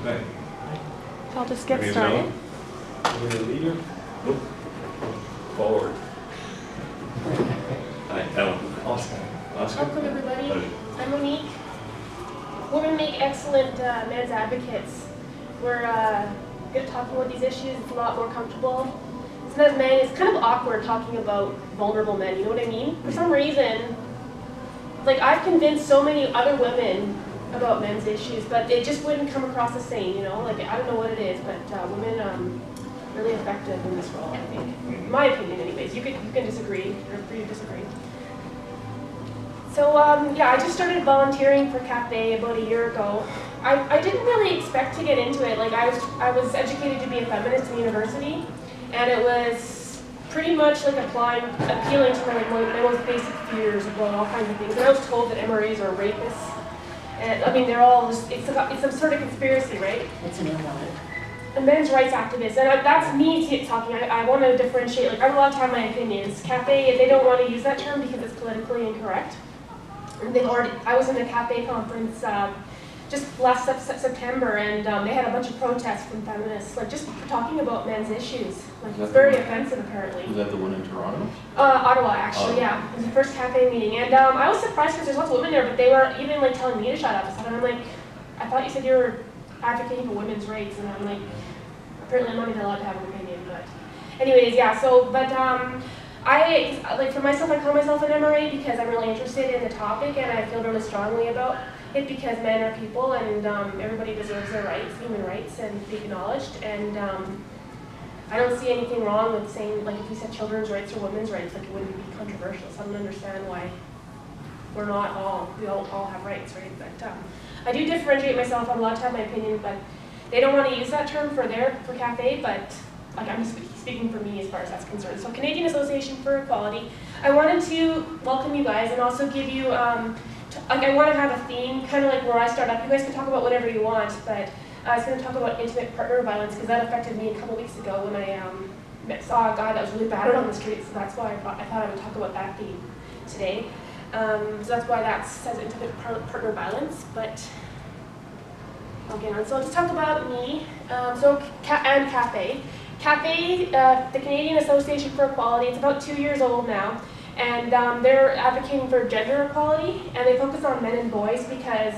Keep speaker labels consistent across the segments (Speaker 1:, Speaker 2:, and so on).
Speaker 1: Okay.
Speaker 2: I'll just get
Speaker 1: Maybe
Speaker 2: started.
Speaker 1: You're the leader. Nope. Forward. Hi, Ellen. Oscar. Oscar.
Speaker 3: Welcome everybody. I'm Monique. Women make excellent men's advocates. We're good at talking about these issues. It's a lot more comfortable. Sometimes men, it's kind of awkward talking about vulnerable men, you know what I mean? For some reason, like I've convinced so many other women about men's issues, but it just wouldn't come across the same, you know? Like I don't know what it is, but women really effective in this role, I think. In my opinion anyways. You can disagree, you're free to disagree. So yeah, I just started volunteering for CAFE about a year ago. I didn't really expect to get into it. Like I was educated to be a feminist in university, and it was pretty much like appealing to my most basic fears about all kinds of things. And I was told that MRAs are rapists, and I mean they're all just, it's some sort of conspiracy, right?
Speaker 4: What's the name of it?
Speaker 3: A men's rights activist, and that's me talking. I want to differentiate. Like I'm allowed to have my opinions. CAFE, they don't want to use that term because it's politically incorrect. I was in the CAFE conference just last September, and they had a bunch of protests from feminists, like just for talking about men's issues. Like it's very offensive, apparently.
Speaker 1: Was that the one in Toronto?
Speaker 3: Ottawa, actually, yeah. It was the first CAFE meeting, and I was surprised because there's lots of women there, but they were even like telling me to shut up and stuff. And I'm like, I thought you said you were advocating for women's rights, and I'm like, apparently I'm not even allowed to have an opinion. But, anyways, yeah. So, but like for myself, I call myself an MRA because I'm really interested in the topic and I feel really strongly about it because men are people and everybody deserves their rights, human rights, and to be acknowledged. And I don't see anything wrong with saying, like, if you said children's rights or women's rights, like it wouldn't be controversial. So I don't understand why we all have rights, right? But I do differentiate myself. I'm allowed to have my opinion, but they don't want to use that term for CAFE, but like I'm speaking for me as far as that's concerned. So Canadian Association for Equality, I wanted to welcome you guys and also give you, like I want to have a theme, kind of like where I start up. You guys can talk about whatever you want, but I was going to talk about intimate partner violence because that affected me a couple weeks ago when I saw a guy that was really battered on the street, so that's why I thought I would talk about that theme today. So that's why that says intimate partner violence, but I'll get on. So I'll just talk about me, and CAFE. CAFE, the Canadian Association for Equality, it's about 2 years old now, and they're advocating for gender equality, and they focus on men and boys because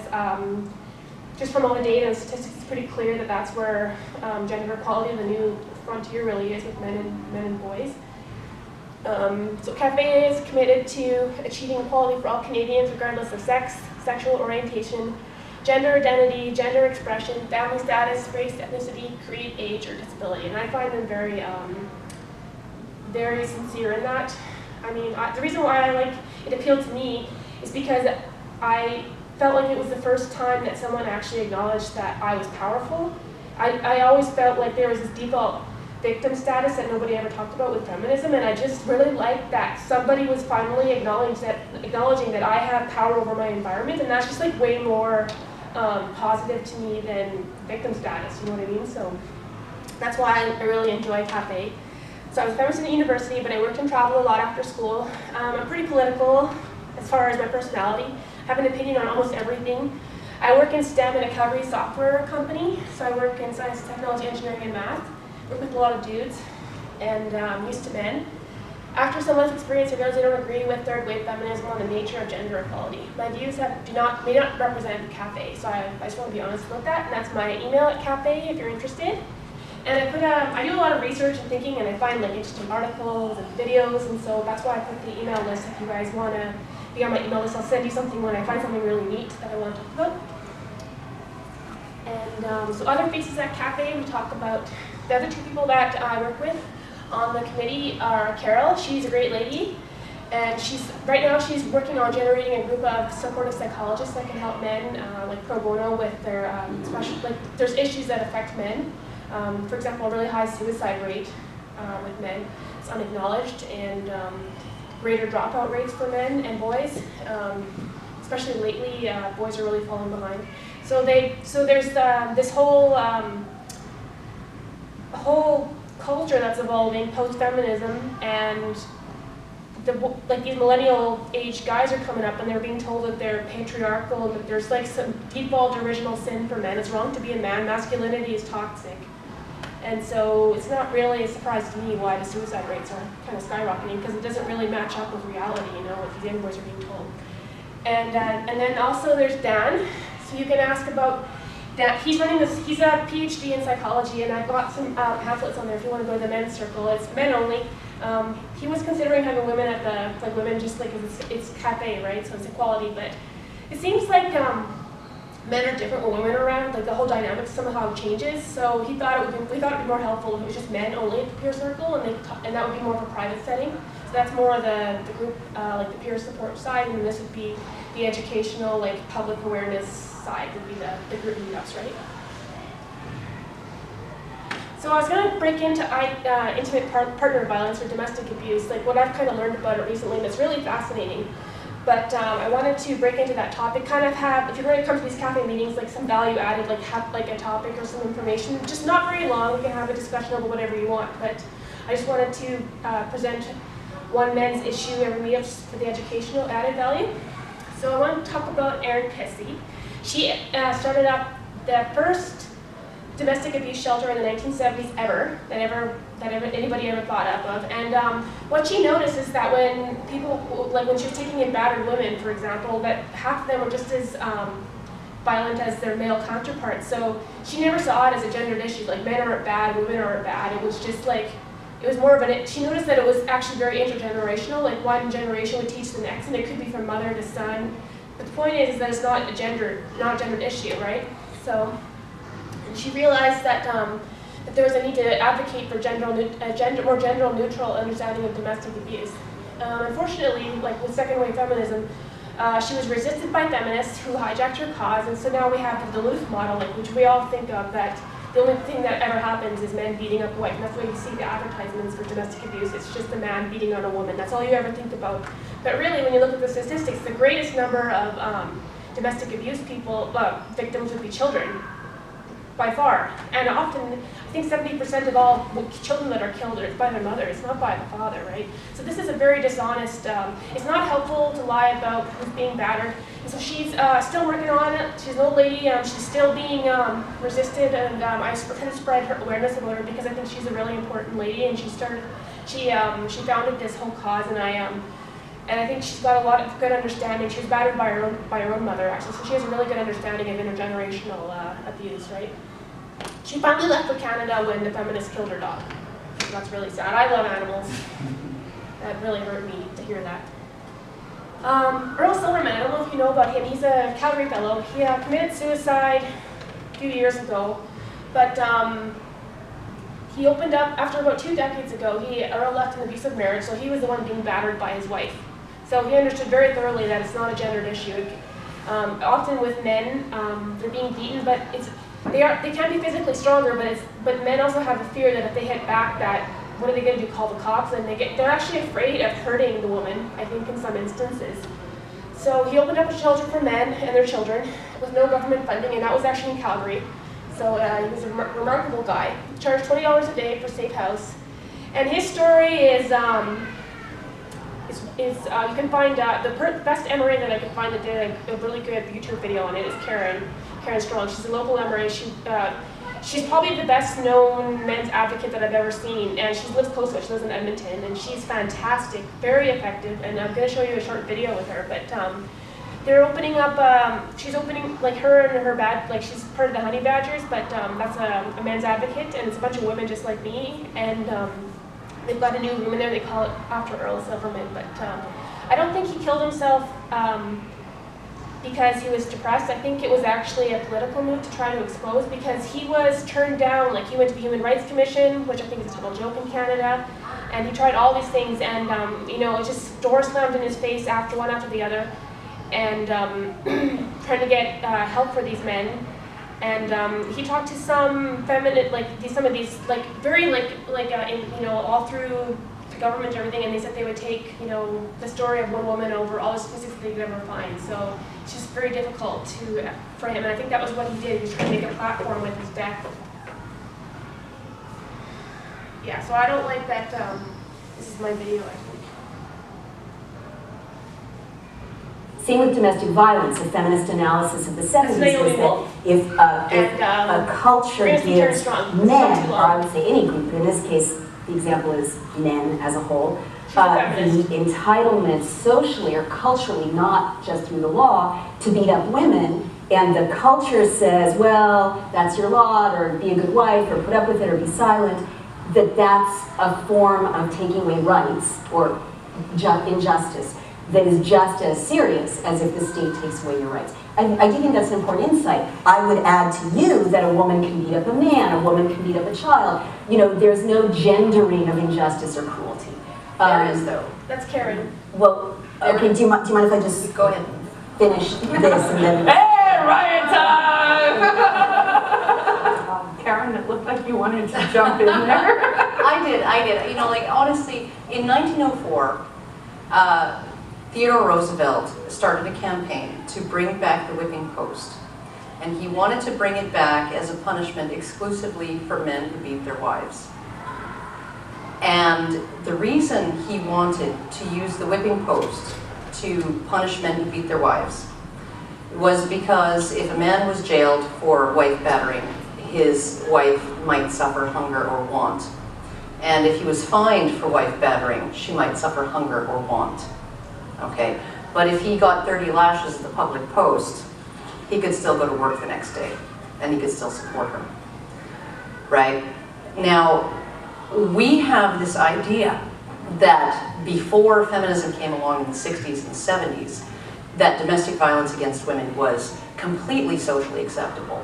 Speaker 3: just from all the data and statistics, it's pretty clear that that's where gender equality, the new frontier really is with men and boys. So CAFE is committed to achieving equality for all Canadians regardless of sex, sexual orientation, gender identity, gender expression, family status, race, ethnicity, creed, age, or disability. And I find them very, very sincere in that. I mean, the reason why it appealed to me is because I felt like it was the first time that someone actually acknowledged that I was powerful. I always felt like there was this default victim status that nobody ever talked about with feminism, and I just really liked that somebody was finally acknowledging that I have power over my environment, and that's just like way more positive to me than victim status, you know what I mean? So that's why I really enjoy CAFE. So I was a feminist at university, but I worked and traveled a lot after school. I'm pretty political as far as my personality. I have an opinion on almost everything. I work in STEM in a Calgary software company, so I work in science, technology, engineering, and math. I work with a lot of dudes, and I'm used to men. After some months' experience, I realized I don't agree with third-wave feminism on the nature of gender equality. My views may not represent CAFE, so I just want to be honest about that. And that's my email at CAFE if you're interested. And I do a lot of research and thinking, and I find like interesting articles and videos, and so that's why I put the email list. If you guys want to be on my email list, I'll send you something when I find something really neat that I want to talk about. And so other faces at CAFE, we talk about the other two people that I work with on the committee are Carol. She's a great lady, and right now she's working on generating a group of supportive psychologists that can help men, like pro bono, with their there's issues that affect men. For example, a really high suicide rate with men is unacknowledged, and greater dropout rates for men and boys. Especially lately, boys are really falling behind. So there's this whole culture that's evolving post-feminism, and like these millennial age guys are coming up and they're being told that they're patriarchal and that there's like some default original sin for men. It's wrong to be a man. Masculinity is toxic. And so it's not really a surprise to me why the suicide rates are kind of skyrocketing, because it doesn't really match up with reality, you know, what these young boys are being told. And then also there's Dan. So you can ask about Dan. He's running this, he's a PhD in psychology, and I've got some pamphlets on there if you want to go to the men's circle. It's men only. He was considering having women at the, like women just like it's cafe, right? So it's equality, but it seems like men are different when women are around, like the whole dynamic somehow changes. So we thought it would be more helpful if it was just men only at the peer circle, and that would be more of a private setting. So that's more of the group, like the peer support side, and this would be the educational, like public awareness side would be the group meetups, right? So I was going to break into intimate partner violence or domestic abuse, like what I've kind of learned about it recently, and it's really fascinating. But I wanted to break into that topic, kind of have, if you're going to come to these cafe meetings, like some value added, like have like a topic or some information, just not very long, we can have a discussion about whatever you want, but I just wanted to present one men's issue every meetup for the educational added value. So I want to talk about Erin Pissy. She started up the first domestic abuse shelter in the 1970s that anybody ever thought up of. And what she noticed is that when people, like when she was taking in battered women, for example, that half of them were just as violent as their male counterparts. So she never saw it as a gendered issue, like men aren't bad, women aren't bad. It was just like, it was more of she noticed that it was actually very intergenerational, like one generation would teach the next, and it could be from mother to son. But the point is that it's not a gendered issue, right? So, and she realized that that there was a need to advocate for more gender neutral understanding of domestic abuse. Unfortunately, like with second wave feminism, she was resisted by feminists who hijacked her cause, and so now we have the Duluth model, like, which we all think of, that the only thing that ever happens is men beating up a wife, and that's why you see the advertisements for domestic abuse. It's just a man beating on a woman. That's all you ever think about. But really, when you look at the statistics, the greatest number of domestic abuse victims would be children, by far. And often, I think 70% of all children that are killed are by their mother. It's not by the father, right? So this is a very dishonest, it's not helpful to lie about who's being battered. And so she's still working on it. She's an old lady. She's still being resisted, and I try to spread her awareness about her because I think she's a really important lady. And she founded this whole cause, and I think she's got a lot of good understanding. She was battered by her own mother, actually, so she has a really good understanding of intergenerational abuse, right? She finally left for Canada when the feminists killed her dog. So that's really sad. I love animals. That really hurt me to hear that. Earl Silverman, I don't know if you know about him. He's a Calgary fellow. He committed suicide a few years ago, but he opened up after about 2 decades ago. Earl left an abusive marriage, so he was the one being battered by his wife. So he understood very thoroughly that it's not a gendered issue. Often with men, they're being beaten, but they can be physically stronger, but men also have a fear that if they hit back, that what are they going to do? Call the cops? And they're actually afraid of hurting the woman, I think, in some instances. So he opened up a shelter for men and their children with no government funding, and that was actually in Calgary. So he was a remarkable guy. He charged $20 a day for safe house, and his story is you can find the best MRA that I could find that did a really good YouTube video on it is Karen Strong. She's a local MRA. She's probably the best known men's advocate that I've ever seen, and she lives close to it. She lives in Edmonton, and she's fantastic, very effective, and I'm going to show you a short video with her, but they're opening up, she's opening, like her and her she's part of the Honey Badgers, but that's a men's advocate, and it's a bunch of women just like me, and they've got a new room in there. They call it after Earl Silverman, but I don't think he killed himself because he was depressed. I think it was actually a political move to try to expose, because he was turned down. Like, he went to the Human Rights Commission, which I think is a total joke in Canada, and he tried all these things, and you know, it just doors slammed in his face one after the other, and trying to get help for these men. And he talked to some feminine, some of these, very all through the government and everything, and they said they would take, the story of one woman over all the statistics they could ever find. So it's just very difficult for him, and I think that was what he did. He was trying to make a platform with his death. Yeah, so I don't like that. This is my video, I think.
Speaker 4: Same with domestic violence. A feminist analysis of the 70s was that if a culture gives men, or I would say any group, but in this case, the example is men as a whole, the entitlement socially or culturally, not just through the law, to beat up women, and the culture says, well, that's your lot, or be a good wife, or put up with it, or be silent, that's a form of taking away rights, or injustice, that is just as serious as if the state takes away your rights. I do think that's an important insight. I would add to you that a woman can beat up a man, a woman can beat up a child. You know, there's no gendering of injustice or cruelty.
Speaker 3: There is, though. That's Karen.
Speaker 4: Well, okay, do you mind if I just
Speaker 5: go ahead,
Speaker 4: finish this and then...
Speaker 2: Hey, riot time! Karen, it looked like you wanted to jump in there.
Speaker 5: I did. You know, like, honestly, in 1904, Theodore Roosevelt started a campaign to bring back the whipping post. And he wanted to bring it back as a punishment exclusively for men who beat their wives. And the reason he wanted to use the whipping post to punish men who beat their wives was because if a man was jailed for wife battering, his wife might suffer hunger or want. And if he was fined for wife battering, she might suffer hunger or want. Okay? But if he got 30 lashes at the public post, he could still go to work the next day, and he could still support her. Right? Now, we have this idea that before feminism came along in the 60s and 70s, that domestic violence against women was completely socially acceptable.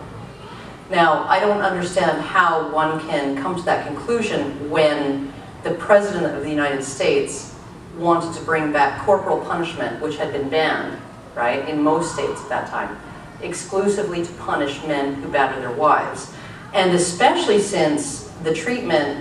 Speaker 5: Now, I don't understand how one can come to that conclusion when the President of the United States wanted to bring back corporal punishment, which had been banned, right, in most states at that time, exclusively to punish men who batter their wives. And especially since the treatment